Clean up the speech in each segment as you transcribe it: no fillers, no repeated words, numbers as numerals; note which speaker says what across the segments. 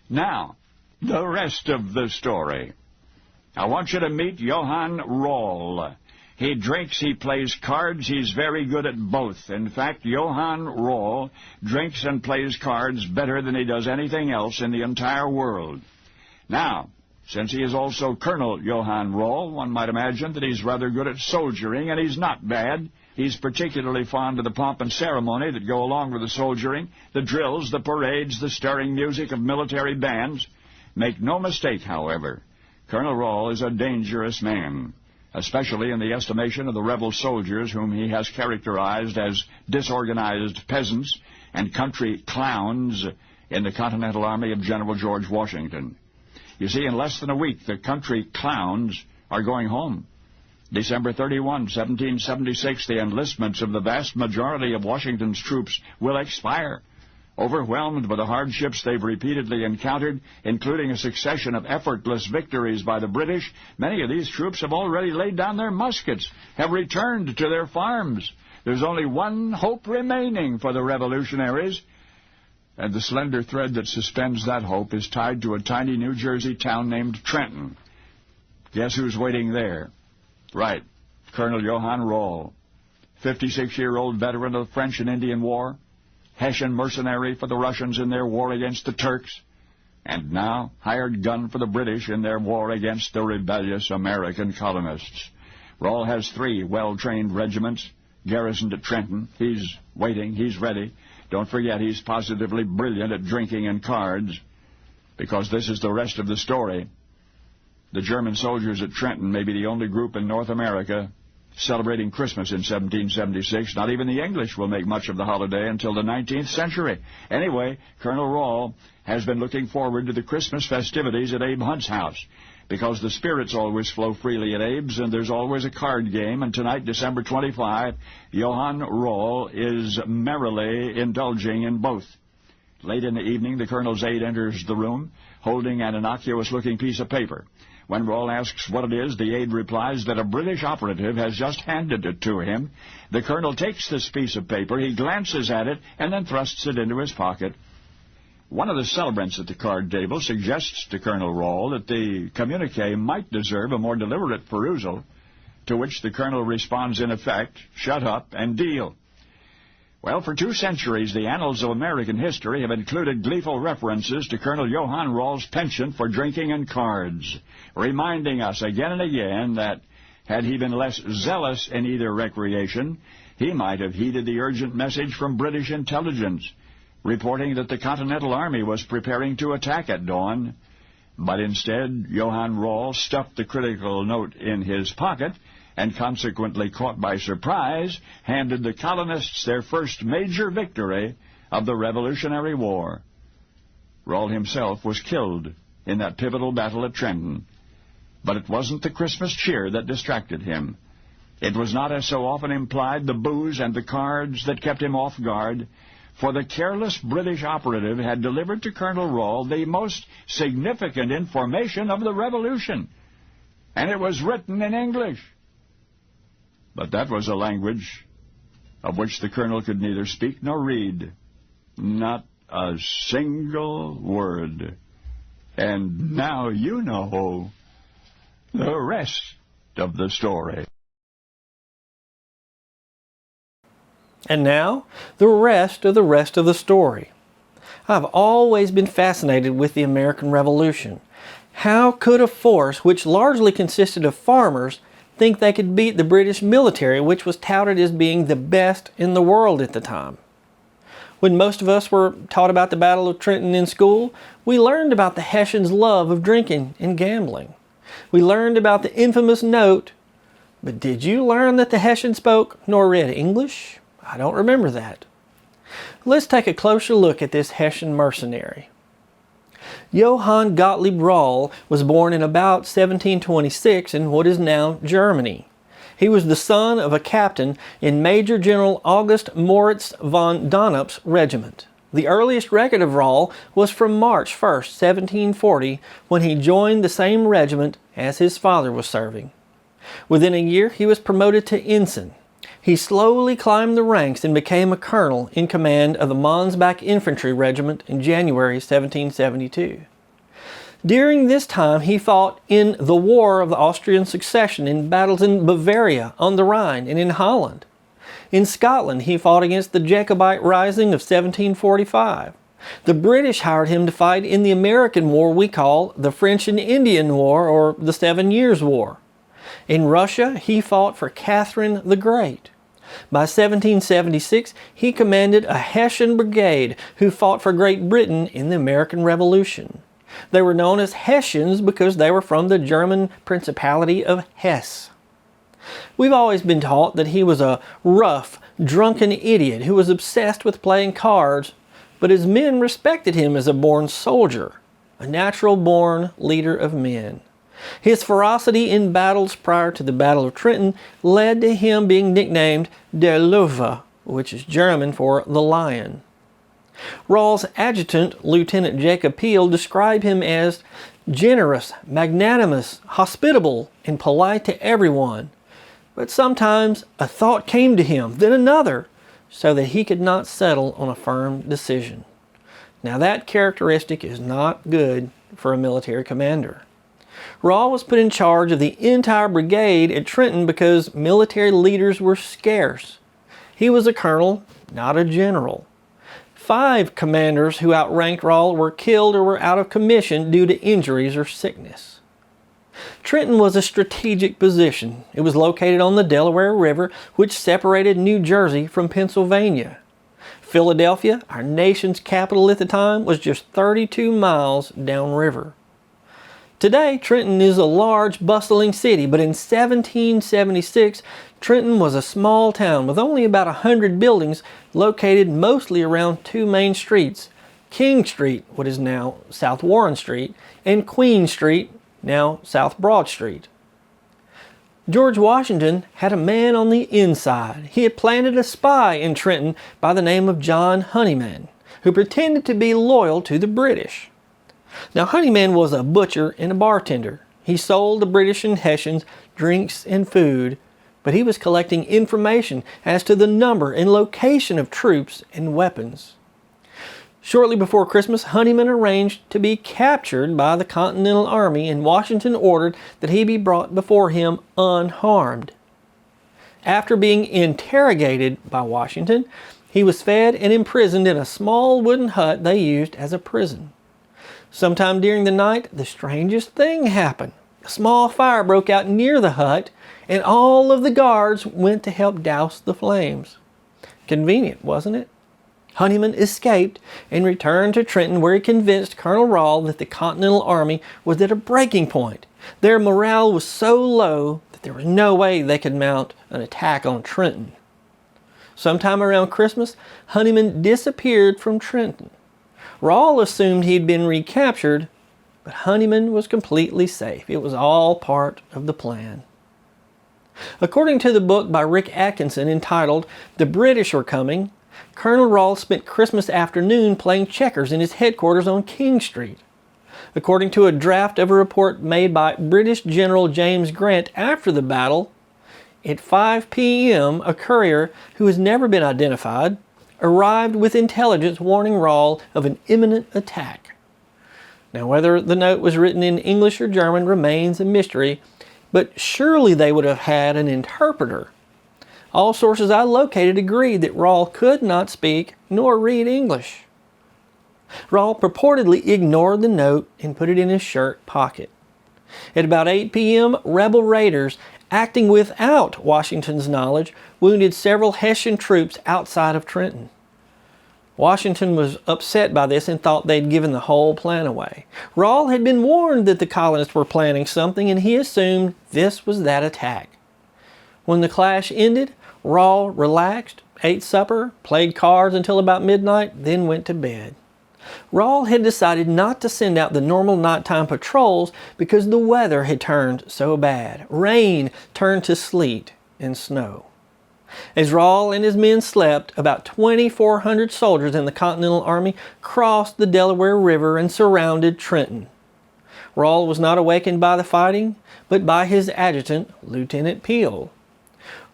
Speaker 1: Now, the rest of the story. I want you to meet Johann Rall. He drinks, he plays cards, he's very good at both. In fact, Johann Rall drinks and plays cards better than he does anything else in the entire world. Now, since he is also Colonel Johann Rall, one might imagine that he's rather good at soldiering, and he's not bad. He's particularly fond of the pomp and ceremony that go along with the soldiering, the drills, the parades, the stirring music of military bands. Make no mistake, however, Colonel Rall is a dangerous man, especially in the estimation of the rebel soldiers whom he has characterized as disorganized peasants and country clowns in the Continental Army of General George Washington. You see, in less than a week, the country clowns are going home. December 31, 1776, the enlistments of the vast majority of Washington's troops will expire. Overwhelmed by the hardships they've repeatedly encountered, including a succession of effortless victories by the British, many of these troops have already laid down their muskets, have returned to their farms. There's only one hope remaining for the revolutionaries, and the slender thread that suspends that hope is tied to a tiny New Jersey town named Trenton. Guess who's waiting there? Right, Colonel Johann Rall, 56-year-old veteran of the French and Indian War, Hessian mercenary for the Russians in their war against the Turks, and now hired gun for the British in their war against the rebellious American colonists. Rall has 3 well-trained regiments garrisoned at Trenton. He's waiting. He's ready. Don't forget, he's positively brilliant at drinking and cards, because this is the rest of the story. The German soldiers at Trenton may be the only group in North America celebrating Christmas in 1776. Not even the English will make much of the holiday until the 19th century. Anyway, Colonel Rall has been looking forward to the Christmas festivities at Abe Hunt's house, because the spirits always flow freely at Abe's, and there's always a card game, and tonight, December 25, Johann Rall is merrily indulging in both. Late in the evening, the colonel's aide enters the room, holding an innocuous-looking piece of paper. When Rall asks what it is, the aide replies that a British operative has just handed it to him. The colonel takes this piece of paper, he glances at it, and then thrusts it into his pocket. One of the celebrants at the card table suggests to Colonel Rall that the communique might deserve a more deliberate perusal, to which the colonel responds in effect, "Shut up and deal." Well, for 2 centuries, the annals of American history have included gleeful references to Colonel Johann Rall's penchant for drinking and cards, reminding us again and again that, had he been less zealous in either recreation, he might have heeded the urgent message from British intelligence, reporting that the Continental Army was preparing to attack at dawn. But instead, Johann Rall stuffed the critical note in his pocket, and consequently caught by surprise, handed the colonists their first major victory of the Revolutionary War. Rall himself was killed in that pivotal battle at Trenton. But it wasn't the Christmas cheer that distracted him. It was not, as so often implied, the booze and the cards that kept him off guard, for the careless British operative had delivered to Colonel Rall the most significant information of the Revolution, and it was written in English. But that was a language of which the colonel could neither speak nor read. Not a single word. And now you know the rest of the story.
Speaker 2: And now, the rest of the story. I've always been fascinated with the American Revolution. How could a force which largely consisted of farmers think they could beat the British military, which was touted as being the best in the world at the time? When most of us were taught about the Battle of Trenton in school, we learned about the Hessians' love of drinking and gambling. We learned about the infamous note, but did you learn that the Hessian spoke nor read English? I don't remember that. Let's take a closer look at this Hessian mercenary. Johann Gottlieb Rall was born in about 1726 in what is now Germany. He was the son of a captain in Major General August Moritz von Donop's regiment. The earliest record of Rall was from March 1st, 1740, when he joined the same regiment as his father was serving. Within a year, he was promoted to ensign. He slowly climbed the ranks and became a colonel in command of the Mansbach Infantry Regiment in January 1772. During this time, he fought in the War of the Austrian Succession, in battles in Bavaria, on the Rhine, and in Holland. In Scotland, he fought against the Jacobite Rising of 1745. The British hired him to fight in the American War we call the French and Indian War, or the 7 Years' War. In Russia, he fought for Catherine the Great. By 1776, he commanded a Hessian brigade who fought for Great Britain in the American Revolution. They were known as Hessians because they were from the German Principality of Hesse. We've always been taught that he was a rough, drunken idiot who was obsessed with playing cards, but his men respected him as a born soldier, a natural-born leader of men. His ferocity in battles prior to the Battle of Trenton led to him being nicknamed Der Löwe, which is German for the lion. Rall's adjutant, Lieutenant Jacob Peel, described him as generous, magnanimous, hospitable, and polite to everyone. But sometimes a thought came to him, then another, so that he could not settle on a firm decision. Now that characteristic is not good for a military commander. Rall was put in charge of the entire brigade at Trenton because military leaders were scarce. He was a colonel, not a general. 5 commanders who outranked Rall were killed or were out of commission due to injuries or sickness. Trenton was a strategic position. It was located on the Delaware River, which separated New Jersey from Pennsylvania. Philadelphia, our nation's capital at the time, was just 32 miles downriver. Today, Trenton is a large, bustling city, but in 1776, Trenton was a small town with only about 100 buildings located mostly around 2 main streets, King Street, what is now South Warren Street, and Queen Street, now South Broad Street. George Washington had a man on the inside. He had planted a spy in Trenton by the name of John Honeyman, who pretended to be loyal to the British. Now, Honeyman was a butcher and a bartender. He sold the British and Hessians drinks and food, but he was collecting information as to the number and location of troops and weapons. Shortly before Christmas, Honeyman arranged to be captured by the Continental Army, and Washington ordered that he be brought before him unharmed. After being interrogated by Washington, he was fed and imprisoned in a small wooden hut they used as a prison. Sometime during the night, the strangest thing happened. A small fire broke out near the hut, and all of the guards went to help douse the flames. Convenient, wasn't it? Honeyman escaped and returned to Trenton, where he convinced Colonel Rall that the Continental Army was at a breaking point. Their morale was so low that there was no way they could mount an attack on Trenton. Sometime around Christmas, Honeyman disappeared from Trenton. Rall assumed he'd been recaptured, but Honeyman was completely safe. It was all part of the plan. According to the book by Rick Atkinson entitled "The British Are Coming," Colonel Rall spent Christmas afternoon playing checkers in his headquarters on King Street. According to a draft of a report made by British General James Grant after the battle, at 5 p.m. a courier who has never been identified arrived with intelligence warning Rall of an imminent attack. Now, whether the note was written in English or German remains a mystery, but surely they would have had an interpreter. All sources I located agreed that Rall could not speak nor read English. Rall purportedly ignored the note and put it in his shirt pocket. At about 8 p.m., rebel raiders, acting without Washington's knowledge, wounded several Hessian troops outside of Trenton. Washington was upset by this and thought they'd given the whole plan away. Rall had been warned that the colonists were planning something, and he assumed this was that attack. When the clash ended, Rall relaxed, ate supper, played cards until about midnight, then went to bed. Rall had decided not to send out the normal nighttime patrols because the weather had turned so bad. Rain turned to sleet and snow. As Rall and his men slept, about 2,400 soldiers in the Continental Army crossed the Delaware River and surrounded Trenton. Rall was not awakened by the fighting, but by his adjutant, Lieutenant Peel.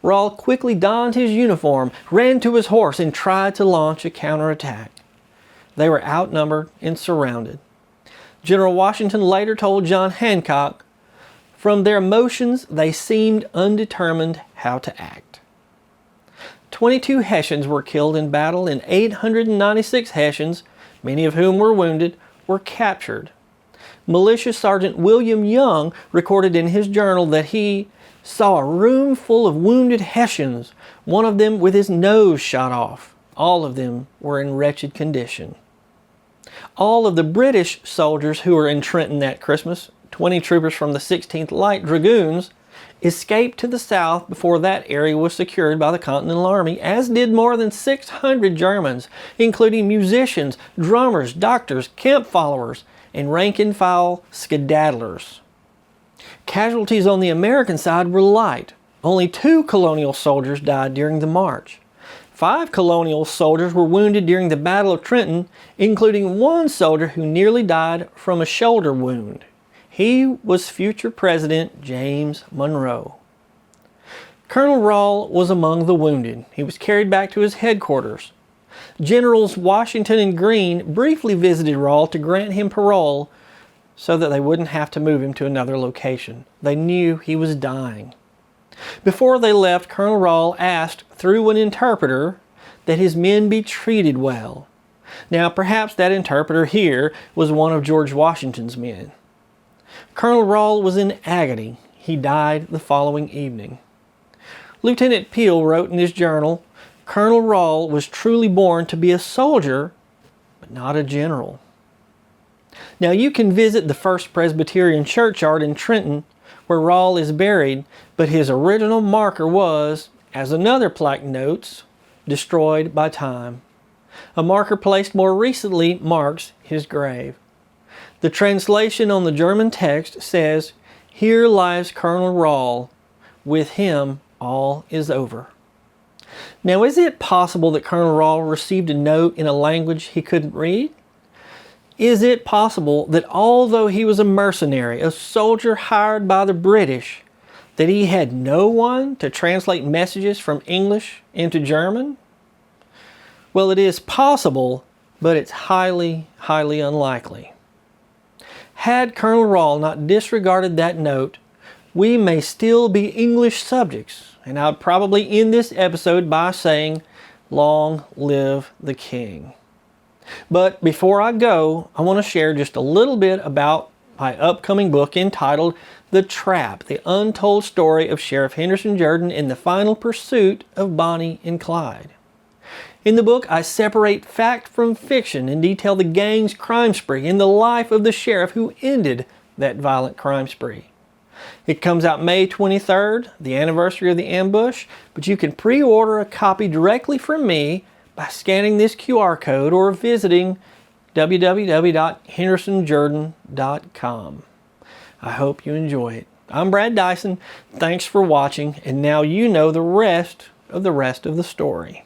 Speaker 2: Rall quickly donned his uniform, ran to his horse, and tried to launch a counterattack. They were outnumbered and surrounded. General Washington later told John Hancock, "From their motions they seemed undetermined how to act." 22 Hessians were killed in battle and 896 Hessians, many of whom were wounded, were captured. Militia Sergeant William Young recorded in his journal that he saw a room full of wounded Hessians, one of them with his nose shot off. All of them were in wretched condition. All of the British soldiers who were in Trenton that Christmas, 20 troopers from the 16th Light Dragoons, escaped to the south before that area was secured by the Continental Army, as did more than 600 Germans, including musicians, drummers, doctors, camp followers, and rank-and-file skedaddlers. Casualties on the American side were light. Only 2 colonial soldiers died during the march. 5 colonial soldiers were wounded during the Battle of Trenton, including 1 soldier who nearly died from a shoulder wound. He was future President James Monroe. Colonel Rall was among the wounded. He was carried back to his headquarters. Generals Washington and Greene briefly visited Rall to grant him parole so that they wouldn't have to move him to another location. They knew he was dying. Before they left, Colonel Rall asked through an interpreter that his men be treated well. Now, perhaps that interpreter here was one of George Washington's men. Colonel Rall was in agony. He died the following evening. Lieutenant Peel wrote in his journal, "Colonel Rall was truly born to be a soldier, but not a general." Now you can visit the First Presbyterian Churchyard in Trenton, where Rall is buried, but his original marker was, as another plaque notes, destroyed by time. A marker placed more recently marks his grave. The translation on the German text says, "Here lies Colonel Rall. With him all is over." Now, is it possible that Colonel Rall received a note in a language he couldn't read? Is it possible that although he was a mercenary, a soldier hired by the British, that he had no one to translate messages from English into German? Well, it is possible, but it's highly, highly unlikely. Had Colonel Rall not disregarded that note, we may still be English subjects, and I'd probably end this episode by saying, "Long live the King." But before I go, I want to share just a little bit about my upcoming book entitled The Trap, the untold story of Sheriff Henderson Jordan in the final pursuit of Bonnie and Clyde. In the book, I separate fact from fiction and detail the gang's crime spree and the life of the sheriff who ended that violent crime spree. It comes out May 23rd, the anniversary of the ambush, but you can pre-order a copy directly from me by scanning this QR code or visiting www.hendersonjordan.com. I hope you enjoy it. I'm Brad Dison. Thanks for watching, and now you know the rest of the story.